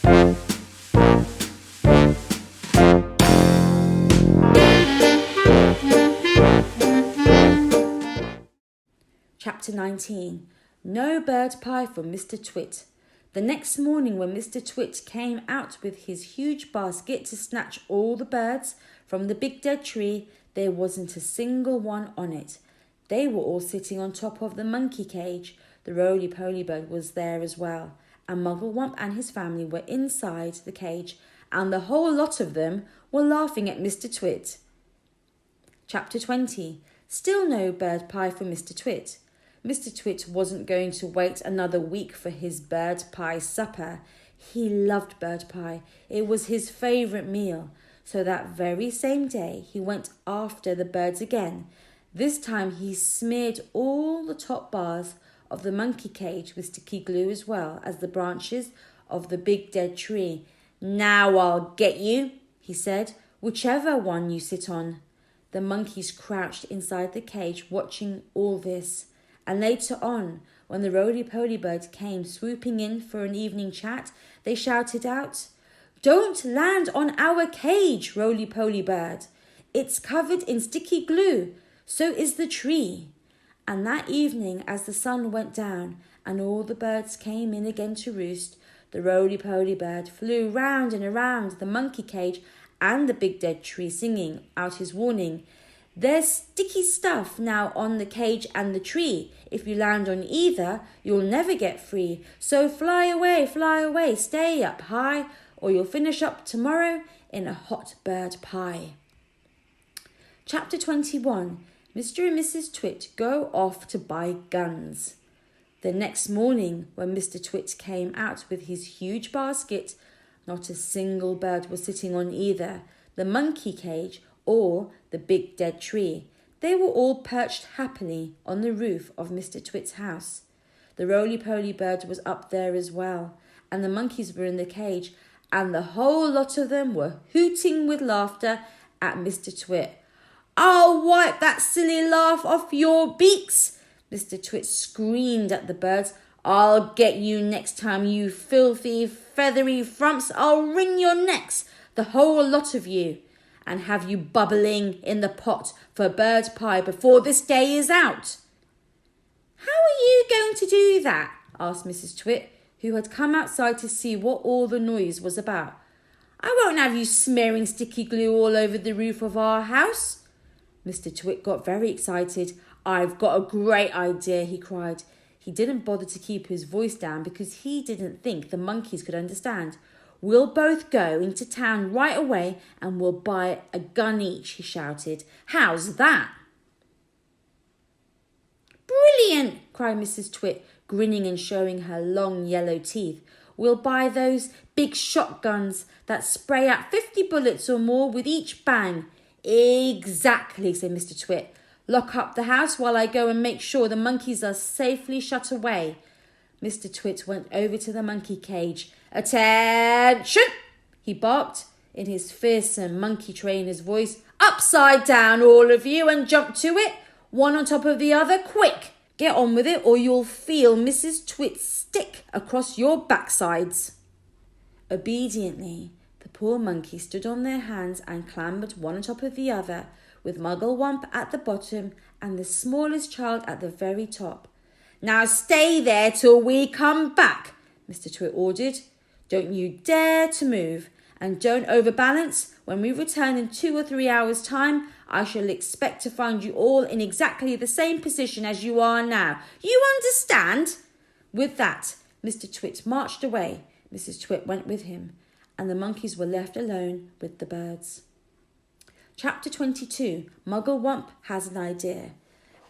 Chapter 19. No Bird Pie for Mr. Twit. The next morning when Mr. Twit came out with his huge basket to snatch all the birds from the big dead tree, there wasn't a single one on it. They were all sitting on top of the monkey cage. The roly-poly bird was there as well, and Mugglewump and his family were inside the cage, and the whole lot of them were laughing at Mr. Twit. Chapter 20. Still no bird pie for Mr. Twit. Mr. Twit wasn't going to wait another week for his bird pie supper. He loved bird pie. It was his favourite meal. So that very same day he went after the birds again. This time he smeared all the top bars of the monkey cage with sticky glue as well as the branches of the big dead tree. "Now I'll get you," he said, "whichever one you sit on." The monkeys crouched inside the cage watching all this. And later on, when the roly-poly bird came swooping in for an evening chat, they shouted out, "Don't land on our cage, roly-poly bird. It's covered in sticky glue, so is the tree." And that evening, as the sun went down and all the birds came in again to roost, the roly-poly bird flew round and around the monkey cage and the big dead tree, singing out his warning, "There's sticky stuff now on the cage and the tree. If you land on either, you'll never get free. So fly away, stay up high, or you'll finish up tomorrow in a hot bird pie." Chapter 21. Mr. and Mrs. Twit go off to buy guns. The next morning, when Mr. Twit came out with his huge basket, not a single bird was sitting on either the monkey cage or the big dead tree. They were all perched happily on the roof of Mr. Twit's house. The roly-poly bird was up there as well, and the monkeys were in the cage, and the whole lot of them were hooting with laughter at Mr. Twit. "I'll wipe that silly laugh off your beaks," Mr. Twit screamed at the birds. "I'll get you next time, you filthy, feathery frumps. I'll wring your necks, the whole lot of you, and have you bubbling in the pot for bird pie before this day is out." "How are you going to do that?" asked Mrs. Twit, who had come outside to see what all the noise was about. "I won't have you smearing sticky glue all over the roof of our house." Mr. Twit got very excited. "I've got a great idea," he cried. He didn't bother to keep his voice down because he didn't think the monkeys could understand. "We'll both go into town right away and we'll buy a gun each," he shouted. "How's that?" "Brilliant!" cried Mrs. Twit, grinning and showing her long yellow teeth. "We'll buy those big shotguns that spray out 50 bullets or more with each bang." "Exactly," said Mr. Twit. "Lock up the house while I go and make sure the monkeys are safely shut away." Mr. Twit went over to the monkey cage. "Attention!" he barked in his fearsome monkey trainer's voice. "Upside down, all of you, and jump to it, one on top of the other, quick! Get on with it or you'll feel Mrs. Twit's stick across your backsides." Obediently, the poor monkeys stood on their hands and clambered one on top of the other, with Mugglewump at the bottom and the smallest child at the very top. "Now stay there till we come back," Mr. Twit ordered. "Don't you dare to move, and don't overbalance. When we return in 2 or 3 hours' time, I shall expect to find you all in exactly the same position as you are now. You understand?" With that, Mr. Twit marched away. Mrs. Twit went with him, and the monkeys were left alone with the birds. Chapter 22. Mugglewump has an idea.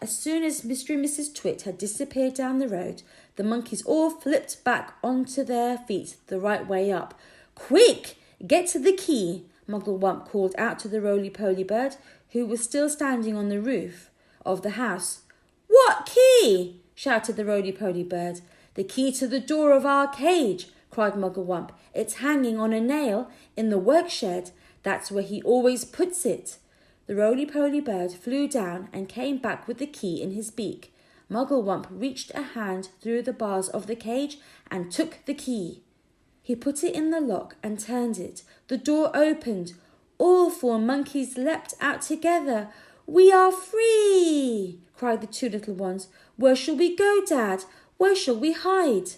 As soon as Mr. and Mrs. Twit had disappeared down the road, the monkeys all flipped back onto their feet the right way up. "Quick, get to the key," Mugglewump called out to the roly-poly bird, who was still standing on the roof of the house. "What key?" shouted the roly-poly bird. "The key to the door of our cage," cried Mugglewump. "It's hanging on a nail in the workshed. That's where he always puts it." The roly-poly bird flew down and came back with the key in his beak. Mugglewump reached a hand through the bars of the cage and took the key. He put it in the lock and turned it. The door opened. All 4 monkeys leapt out together. "We are free!" cried the 2 little ones. "Where shall we go, Dad? Where shall we hide?"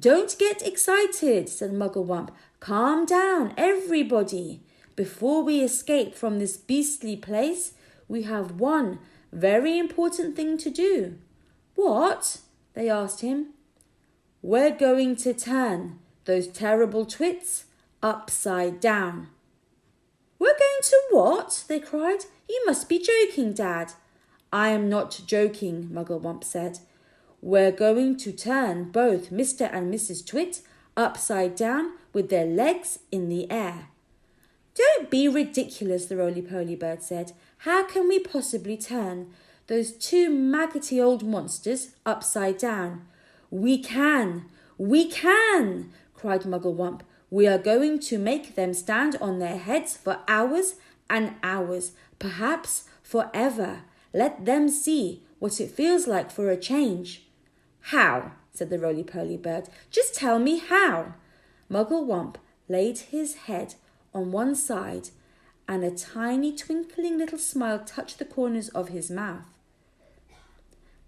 "Don't get excited," said Mugglewump. "Calm down, everybody. Before we escape from this beastly place, we have one very important thing to do." "What?" they asked him. "We're going to turn those terrible Twits upside down." "We're going to what?" they cried. "You must be joking, Dad." "I am not joking," Mugglewump said. "We're going to turn both Mr. and Mrs. Twit upside down with their legs in the air." "Don't be ridiculous," the roly-poly bird said. "How can we possibly turn those 2 maggoty old monsters upside down?" "We can! We can!" cried Mugglewump. "We are going to make them stand on their heads for hours and hours, perhaps forever. Let them see what it feels like for a change." "How?" said the roly-poly bird. "Just tell me how." Mugglewump laid his head on one side, and a tiny twinkling little smile touched the corners of his mouth.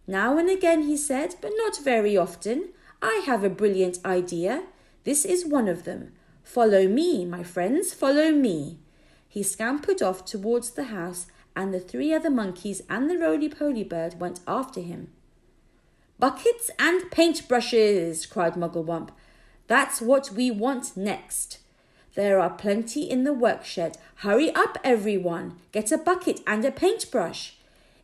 "Now and again," he said, "but not very often, I have a brilliant idea. This is one of them. Follow me, my friends, follow me." He scampered off towards the house, and the 3 other monkeys and the roly-poly bird went after him. "Buckets and paintbrushes," cried Mugglewump. "That's what we want next. There are plenty in the workshed. Hurry up, everyone. Get a bucket and a paintbrush."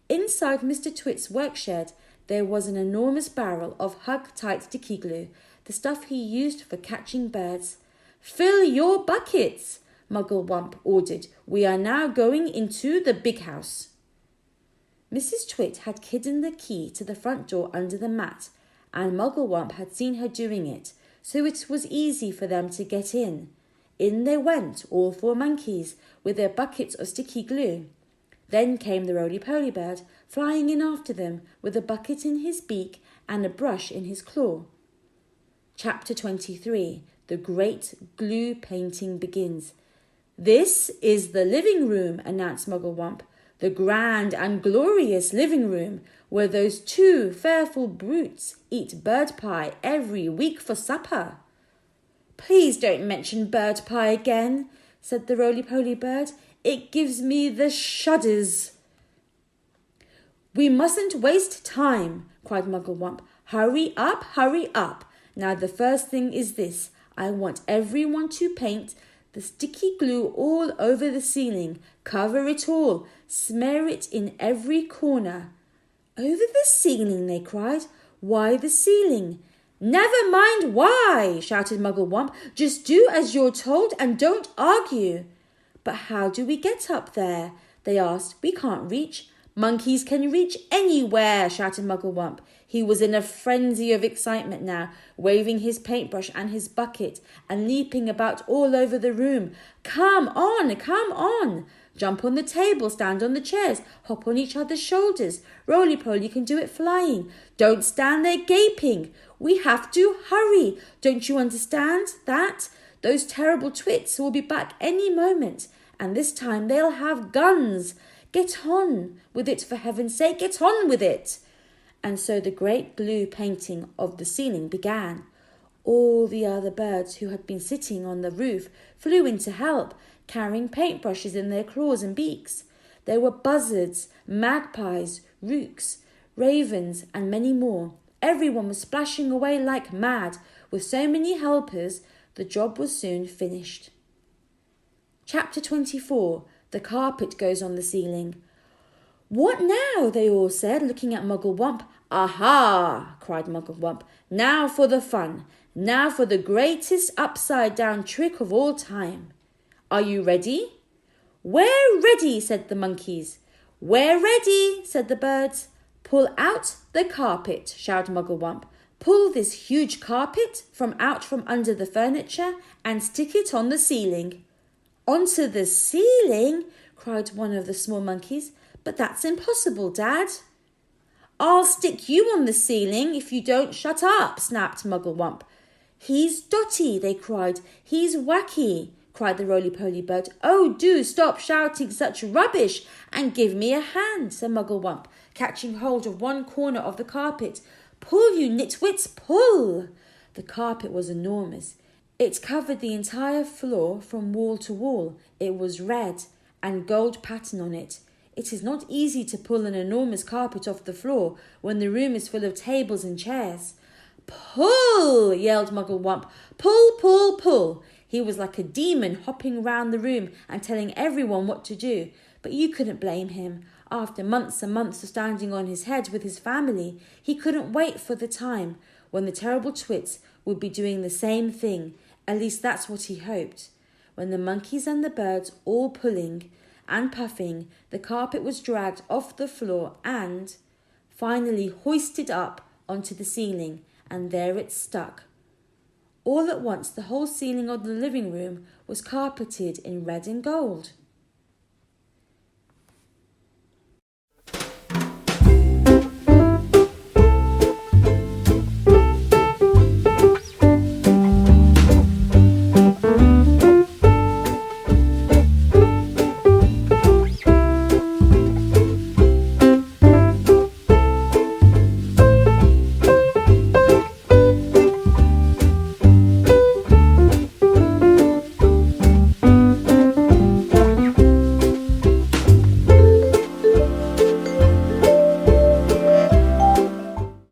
Inside Mr. Twit's workshed, there was an enormous barrel of hug-tight sticky glue, the stuff he used for catching birds. "Fill your buckets," Mugglewump ordered. "We are now going into the big house." Mrs. Twit had hidden the key to the front door under the mat, and Mugglewump had seen her doing it, so it was easy for them to get in. In they went, all 4 monkeys, with their buckets of sticky glue. Then came the roly-poly bird, flying in after them, with a bucket in his beak and a brush in his claw. Chapter 23. The Great Glue Painting Begins. "This is the living room," announced Mugglewump. "The grand and glorious living room, where those 2 fearful brutes eat bird pie every week for supper." "Please don't mention bird pie again," said the roly-poly bird. "It gives me the shudders." "We mustn't waste time," cried Mugglewump. Hurry up, hurry up. Now the first thing is this. I want everyone to paint the sticky glue all over the ceiling. Cover it all. Smear it in every corner." "Over the ceiling?" they cried. "Why the ceiling?" "Never mind why," shouted Mugglewump. "Just do as you're told and don't argue." "But how do we get up there?" they asked. "We can't reach." "Monkeys can reach anywhere," shouted Mugglewump. He was in a frenzy of excitement now, waving his paintbrush and his bucket and leaping about all over the room. Come on, come on. Jump on the table, stand on the chairs, hop on each other's shoulders. Roly-poly can do it flying. Don't stand there gaping. We have to hurry. Don't you understand that? Those terrible Twits will be back any moment, and this time they'll have guns. Get on with it, for heaven's sake, get on with it. And so the great glue painting of the ceiling began. All the other birds who had been sitting on the roof flew in to help, carrying paintbrushes in their claws and beaks. There were buzzards, magpies, rooks, ravens, and many more. Everyone was splashing away like mad. With so many helpers, the job was soon finished. Chapter 24. The carpet goes on the ceiling. "What now?" they all said, looking at Mugglewump. "Aha!" cried Mugglewump. "Now for the fun. Now for the greatest upside-down trick of all time. Are you ready?" "We're ready," said the monkeys. "We're ready," said the birds. "Pull out the carpet," shouted Mugglewump. "Pull this huge carpet out from under the furniture and stick it on the ceiling." "Onto the ceiling?" cried one of the small monkeys. "But that's impossible, Dad." "I'll stick you on the ceiling if you don't shut up," snapped Mugglewump. "He's Dotty," they cried. "He's Wacky," cried the roly-poly bird. "Oh, do stop shouting such rubbish and give me a hand," said Mugglewump, catching hold of one corner of the carpet. "Pull, you nitwits, pull!" The carpet was enormous. It covered the entire floor from wall to wall. It was red and gold pattern on it. It is not easy to pull an enormous carpet off the floor when the room is full of tables and chairs. "Pull!" yelled Mugglewump. "Pull, pull, pull!" He was like a demon hopping round the room and telling everyone what to do. But you couldn't blame him. After months and months of standing on his head with his family, he couldn't wait for the time when the terrible Twits would be doing the same thing. At least that's what he hoped. When the monkeys and the birds all pulling and puffing, the carpet was dragged off the floor and finally hoisted up onto the ceiling, and there it stuck. All at once the whole ceiling of the living room was carpeted in red and gold.